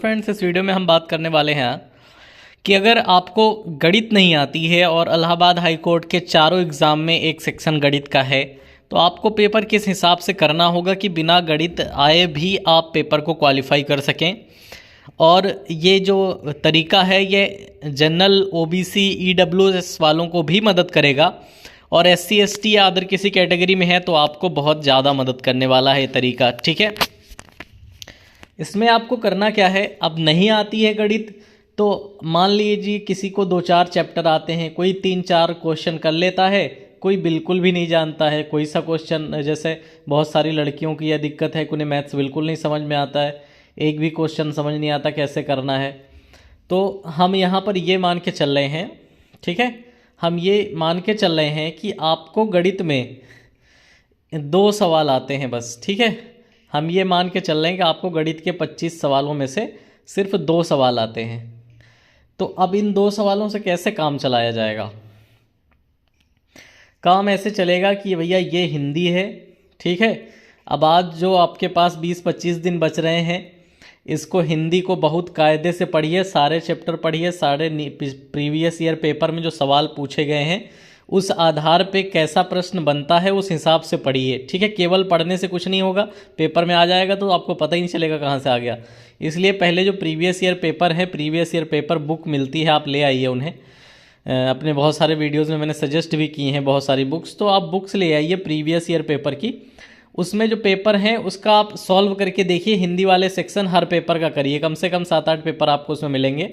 Friends, इस video में हम बात करने वाले हैं कि अगर आपको गणित नहीं आती है और इलाहाबाद हाई कोर्ट के चारों एग्ज़ाम में एक सेक्शन गणित का है तो आपको पेपर किस हिसाब से करना होगा कि बिना गणित आए भी आप पेपर को क्वालिफाई कर सकें। और ये जो तरीका है ये जनरल ओबीसी ईडब्ल्यूएस वालों को भी मदद करेगा और एससी एसटी या अदर किसी कैटेगरी में है तो आपको बहुत ज़्यादा मदद करने वाला है ये तरीका। ठीक है, इसमें आपको करना क्या है, अब नहीं आती है गणित तो मान लीजिए किसी को 2-4 चैप्टर आते हैं, कोई 3-4 क्वेश्चन कर लेता है, कोई बिल्कुल भी नहीं जानता है कोई सा क्वेश्चन। जैसे बहुत सारी लड़कियों की यह दिक्कत है कि उन्हें मैथ्स बिल्कुल नहीं समझ में आता है, एक भी क्वेश्चन समझ नहीं आता कैसे करना है। तो हम यहाँ पर ये मान के चल रहे हैं, ठीक है, हम ये मान के चल रहे हैं कि आपको गणित में 2 सवाल आते हैं बस। ठीक है, हम ये मान के चल रहे हैं कि आपको गणित के 25 सवालों में से सिर्फ 2 सवाल आते हैं। तो अब इन 2 सवालों से कैसे काम चलाया जाएगा? काम ऐसे चलेगा कि भैया ये हिंदी है, ठीक है, अब आज जो आपके पास 20-25 दिन बच रहे हैं इसको हिंदी को बहुत कायदे से पढ़िए, सारे चैप्टर पढ़िए, सारे प्रीवियस ईयर पेपर में जो सवाल पूछे गए हैं उस आधार पे कैसा प्रश्न बनता है उस हिसाब से पढ़िए। ठीक है, केवल पढ़ने से कुछ नहीं होगा, पेपर में आ जाएगा तो आपको पता ही नहीं चलेगा कहाँ से आ गया। इसलिए पहले जो प्रीवियस ईयर पेपर है, प्रीवियस ईयर पेपर बुक मिलती है, आप ले आइए उन्हें। अपने बहुत सारे वीडियोज़ में मैंने सजेस्ट भी की हैं बहुत सारी बुक्स, तो आप बुक्स ले आइए प्रीवियस ईयर पेपर की। उसमें जो पेपर हैं उसका आप सॉल्व करके देखिए, हिंदी वाले सेक्शन हर पेपर का करिए, कम से कम 7-8 पेपर आपको उसमें मिलेंगे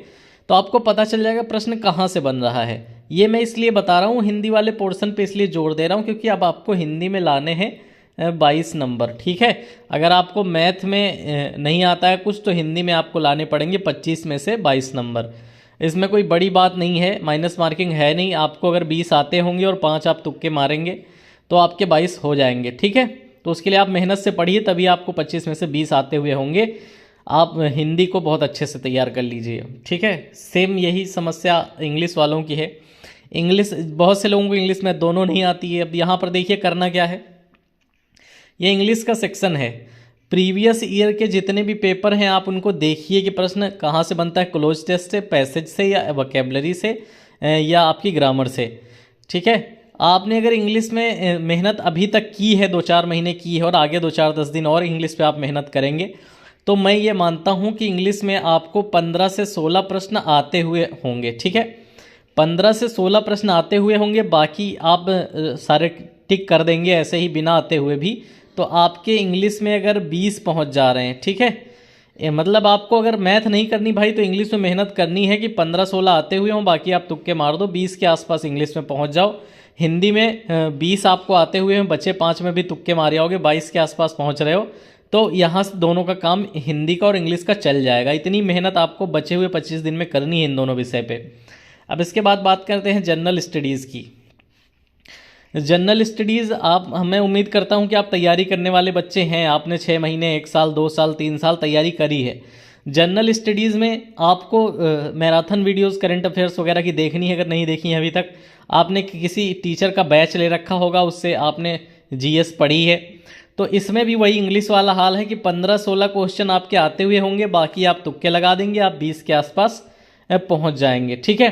तो आपको पता चल जाएगा प्रश्न कहाँ से बन रहा है। ये मैं इसलिए बता रहा हूँ, हिंदी वाले पोर्शन पे इसलिए जोर दे रहा हूँ क्योंकि अब आपको हिंदी में लाने हैं 22 नंबर। ठीक है, अगर आपको मैथ में नहीं आता है कुछ तो हिंदी में आपको लाने पड़ेंगे 25 में से 22 नंबर। इसमें कोई बड़ी बात नहीं है, माइनस मार्किंग है नहीं। आपको अगर 20 आते होंगे और 5 आप तुक्के मारेंगे तो आपके 22 हो जाएंगे। ठीक है, तो उसके लिए आप मेहनत से पढ़िए, तभी आपको 25 में से 20 आते हुए होंगे। आप हिंदी को बहुत अच्छे से तैयार कर लीजिए। ठीक है, सेम यही समस्या इंग्लिश वालों की है। इंग्लिश बहुत से लोगों को इंग्लिश में दोनों नहीं आती है। अब यहाँ पर देखिए करना क्या है, ये इंग्लिश का सेक्शन है, प्रीवियस ईयर के जितने भी पेपर हैं आप उनको देखिए कि प्रश्न कहाँ से बनता है, क्लोज टेस्ट से, पैसेज से, या वोकैबुलरी से, या आपकी ग्रामर से। ठीक है, आपने अगर इंग्लिश में मेहनत अभी तक की है, 2-4 महीने की है और आगे 2-4-10 दिन और इंग्लिश पे आप मेहनत करेंगे तो मैं ये मानता हूँ कि इंग्लिश में आपको 15 से 16 प्रश्न आते हुए होंगे। ठीक है, 15 से 16 प्रश्न आते हुए होंगे, बाकी आप सारे टिक कर देंगे ऐसे ही बिना आते हुए भी, तो आपके इंग्लिश में अगर 20 पहुँच जा रहे हैं। ठीक है, मतलब आपको अगर मैथ नहीं करनी भाई तो इंग्लिश में मेहनत करनी है कि 15-16 आते हुए हों, बाकी आप तुक्के मार दो, 20 के आसपास इंग्लिश में पहुँच जाओ। हिंदी में 20 आपको आते हुए हैं, बचे 5 में भी तुक्के मारे होगे, 22 के आसपास पहुँच रहे हो, तो यहाँ से दोनों का काम हिंदी का और इंग्लिश का चल जाएगा। इतनी मेहनत आपको बचे हुए 25 दिन में करनी है इन दोनों विषय पे। अब इसके बाद बात करते हैं जनरल स्टडीज़ की। जनरल स्टडीज़ आप, मैं उम्मीद करता हूँ कि आप तैयारी करने वाले बच्चे हैं, आपने 6 महीने, 1 साल, 2 साल, 3 साल तैयारी करी है। जनरल स्टडीज़ में आपको मैराथन वीडियोज़ करंट अफेयर्स वगैरह की देखनी है, अगर नहीं देखी है अभी तक, आपने किसी टीचर का बैच ले रखा होगा, उससे आपने जीएस पढ़ी है, तो इसमें भी वही इंग्लिश वाला हाल है कि 15-16 क्वेश्चन आपके आते हुए होंगे, बाकी आप तुक्के लगा देंगे, आप 20 के आसपास पहुंच जाएंगे। ठीक है,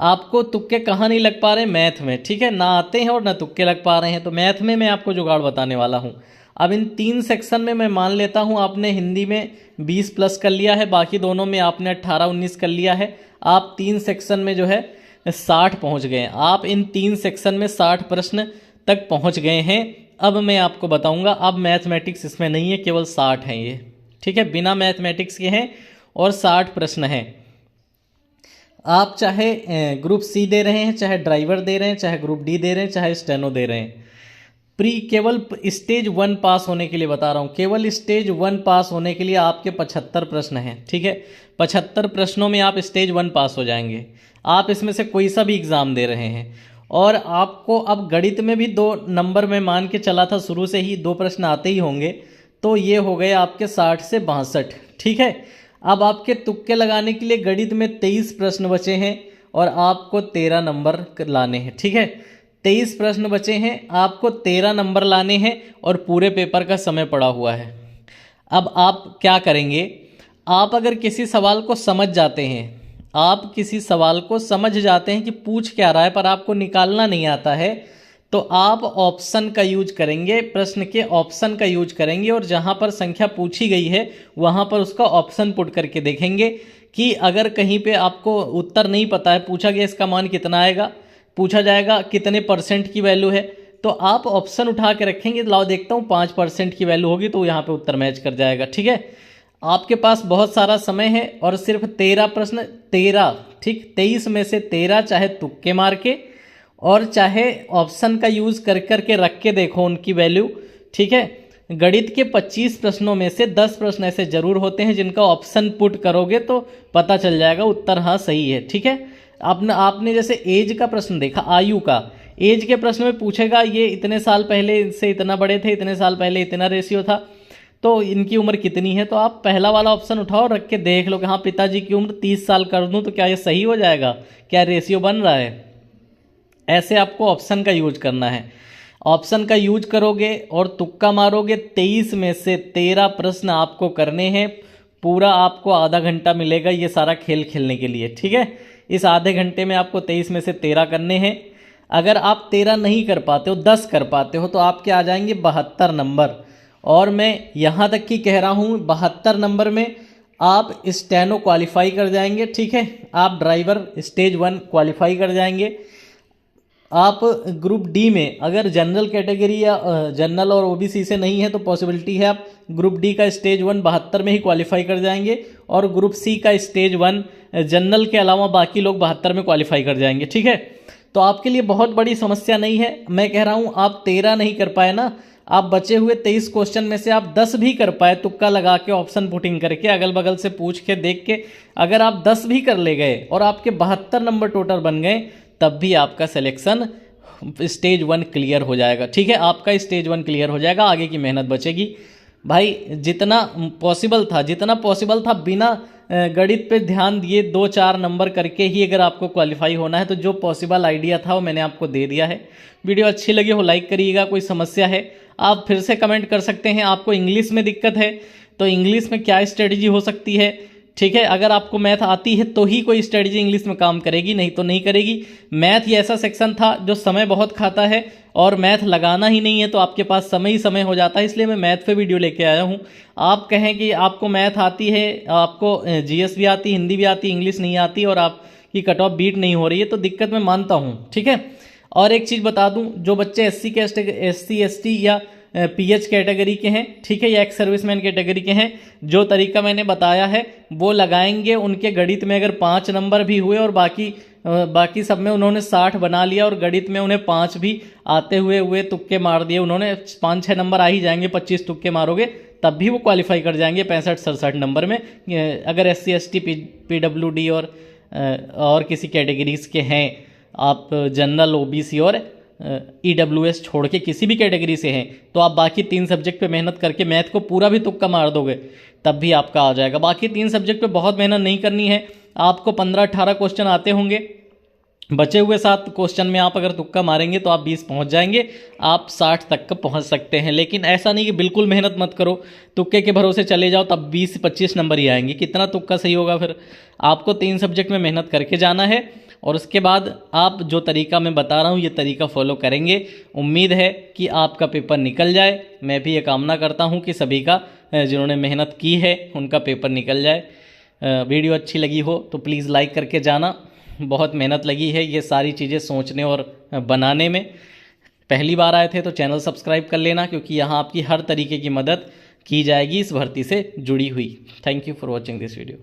आपको तुक्के कहाँ नहीं लग पा रहे? मैथ में। ठीक है, ना आते हैं और ना तुक्के लग पा रहे हैं, तो मैथ में मैं आपको जुगाड़ बताने वाला हूँ। अब इन 3 सेक्शन में मैं मान लेता हूँ आपने हिंदी में 20 प्लस कर लिया है, बाकी दोनों में आपने 18-19 कर लिया है, आप 3 सेक्शन में जो है 60 पहुँच गए हैं। आप इन 3 सेक्शन में 60 प्रश्न तक पहुँच गए हैं। अब मैं आपको बताऊंगा, अब मैथमेटिक्स इसमें नहीं है, केवल 60 हैं ये। ठीक है, बिना मैथमेटिक्स के हैं और 60 प्रश्न हैं। आप चाहे ग्रुप सी दे रहे हैं, चाहे ड्राइवर दे रहे हैं, चाहे ग्रुप डी दे रहे हैं, चाहे स्टेनो दे रहे हैं, केवल स्टेज 1 पास होने के लिए बता रहा हूँ, केवल स्टेज 1 पास होने के लिए आपके 75 प्रश्न हैं। ठीक है, 75 प्रश्नों में आप स्टेज 1 पास हो जाएंगे। आप इसमें से कोई सा भी एग्ज़ाम दे रहे हैं और आपको अब गणित में भी 2 नंबर में मान के चला था, शुरू से ही 2 प्रश्न आते ही होंगे, तो ये हो गए आपके 60 से 62। ठीक है, अब आपके तुक्के लगाने के लिए गणित में 23 प्रश्न बचे हैं और आपको 13 नंबर लाने हैं। ठीक है, 23 प्रश्न बचे हैं, आपको 13 नंबर लाने हैं और पूरे पेपर का समय पड़ा हुआ है। अब आप क्या करेंगे, आप अगर किसी सवाल को समझ जाते हैं, आप किसी सवाल को समझ जाते हैं कि पूछ क्या रहा है, पर आपको निकालना नहीं आता है, तो आप ऑप्शन का यूज करेंगे, प्रश्न के ऑप्शन का यूज करेंगे और जहां पर संख्या पूछी गई है वहां पर उसका ऑप्शन पुट करके देखेंगे कि अगर कहीं पे आपको उत्तर नहीं पता है, पूछा गया इसका मान कितना आएगा, पूछा जाएगा कितने % की वैल्यू है, तो आप ऑप्शन उठा के रखेंगे, लाओ देखता हूँ 5% की वैल्यू होगी तो यहाँ पे उत्तर मैच कर जाएगा। ठीक है, आपके पास बहुत सारा समय है और सिर्फ 13 प्रश्न, 13 ठीक, 23 में से 13 चाहे तुक्के मार के और चाहे ऑप्शन का यूज कर करके रख के देखो उनकी वैल्यू। ठीक है, गणित के 25 प्रश्नों में से 10 प्रश्न ऐसे जरूर होते हैं जिनका ऑप्शन पुट करोगे तो पता चल जाएगा उत्तर हाँ सही है। ठीक है, आपने जैसे एज का प्रश्न देखा, आयु का, एज के प्रश्न में पूछेगा ये इतने साल पहले इनसे इतना बड़े थे, इतने साल पहले इतना रेशियो था, तो इनकी उम्र कितनी है, तो आप पहला वाला ऑप्शन उठाओ, रख के देख लो कि हाँ पिताजी की उम्र 30 साल कर दूं तो क्या ये सही हो जाएगा, क्या रेशियो बन रहा है। ऐसे आपको ऑप्शन का यूज करना है। ऑप्शन का यूज करोगे और तुक्का मारोगे, 23 में से 13 प्रश्न आपको करने हैं। पूरा आपको आधा घंटा मिलेगा ये सारा खेल खेलने के लिए। ठीक है, इस आधे घंटे में आपको 23 में से 13 करने हैं। अगर आप 13 नहीं कर पाते हो, 10 कर पाते हो, तो आपके आ जाएंगे 72 नंबर। और मैं यहाँ तक की कह रहा हूँ 72 नंबर में आप स्टेनो क्वालिफाई कर जाएंगे। ठीक है, आप ड्राइवर स्टेज 1 क्वालिफाई कर जाएंगे। आप ग्रुप डी में अगर जनरल कैटेगरी या जनरल और ओबीसी से नहीं है तो पॉसिबिलिटी है आप ग्रुप डी का स्टेज 1 72 में ही क्वालिफाई कर जाएंगे और ग्रुप सी का स्टेज 1 जनरल के अलावा बाकी लोग 72 में क्वालिफाई कर जाएंगे। ठीक है, तो आपके लिए बहुत बड़ी समस्या नहीं है। मैं कह रहा हूँ आप 13 नहीं कर पाए ना, आप बचे हुए 23 क्वेश्चन में से आप 10 भी कर पाए, तुक्का लगा के ऑप्शन पुटिंग करके अगल बगल से पूछ के देख के, अगर आप 10 भी कर ले गए और आपके 72 नंबर टोटल बन गए, तब भी आपका सिलेक्शन स्टेज 1 क्लियर हो जाएगा। ठीक है, आपका स्टेज 1 क्लियर हो जाएगा, आगे की मेहनत बचेगी। भाई जितना पॉसिबल था बिना गणित पे ध्यान दिए 2-4 नंबर करके ही अगर आपको क्वालिफाई होना है, तो जो पॉसिबल आइडिया था वो मैंने आपको दे दिया है। वीडियो अच्छी लगी हो लाइक करिएगा, कोई समस्या है आप फिर से कमेंट कर सकते हैं। आपको इंग्लिश में दिक्कत है तो इंग्लिश में क्या स्ट्रेटजी हो सकती है। ठीक है, अगर आपको मैथ आती है तो ही कोई स्ट्रेटजी इंग्लिश में काम करेगी, नहीं तो नहीं करेगी। मैथ ये ऐसा सेक्शन था जो समय बहुत खाता है और मैथ लगाना ही नहीं है तो आपके पास समय ही समय हो जाता है, इसलिए मैं मैथ पे वीडियो लेके आया हूँ। आप कहें कि आपको मैथ आती है, आपको जीएस भी आती, हिंदी भी आती, इंग्लिश नहीं आती और आपकी कट ऑफ बीट नहीं हो रही है, तो दिक्कत मैं मानता हूँ। ठीक है, और एक चीज़ बता दूँ, जो बच्चे SC ST या PH कैटेगरी के हैं, ठीक है, या एक्स सर्विसमैन कैटेगरी के हैं, जो तरीका मैंने बताया है वो लगाएंगे। उनके गणित में अगर 5 नंबर भी हुए और बाकी सब में उन्होंने 60 बना लिया और गणित में उन्हें 5 भी आते हुए तुक्के मार दिए, उन्होंने 5-6 नंबर आ ही जाएंगे, 25 तुक्के मारोगे तब भी वो क्वालिफाई कर जाएंगे 65-67 नंबर में। अगर SC ST PWD और किसी कैटेगरीज के हैं, आप जनरल OBC और EWS छोड़ के किसी भी कैटेगरी से हैं, तो आप बाकी 3 सब्जेक्ट पे मेहनत करके मैथ को पूरा भी तुक्का मार दोगे तब भी आपका आ जाएगा। बाकी 3 सब्जेक्ट पे बहुत मेहनत नहीं करनी है, आपको 15-18 क्वेश्चन आते होंगे, बचे हुए 7 क्वेश्चन में आप अगर तुक्का मारेंगे तो आप 20 पहुंच जाएंगे, आप 60 तक पहुंच सकते हैं। लेकिन ऐसा नहीं कि बिल्कुल मेहनत मत करो, तुक्के के भरोसे चले जाओ तब 20-25 नंबर ही आएंगे, कितना तुक्का सही होगा फिर। आपको 3 सब्जेक्ट में मेहनत करके जाना है और उसके बाद आप जो तरीका मैं बता रहा हूँ ये तरीका फॉलो करेंगे। उम्मीद है कि आपका पेपर निकल जाए। मैं भी ये कामना करता हूँ कि सभी का, जिन्होंने मेहनत की है उनका पेपर निकल जाए। वीडियो अच्छी लगी हो तो प्लीज़ लाइक करके जाना। बहुत मेहनत लगी है ये सारी चीज़ें सोचने और बनाने में। पहली बार आए थे तो चैनल सब्सक्राइब कर लेना, क्योंकि यहाँ आपकी हर तरीके की मदद की जाएगी इस भर्ती से जुड़ी हुई। Thank you for watching this video.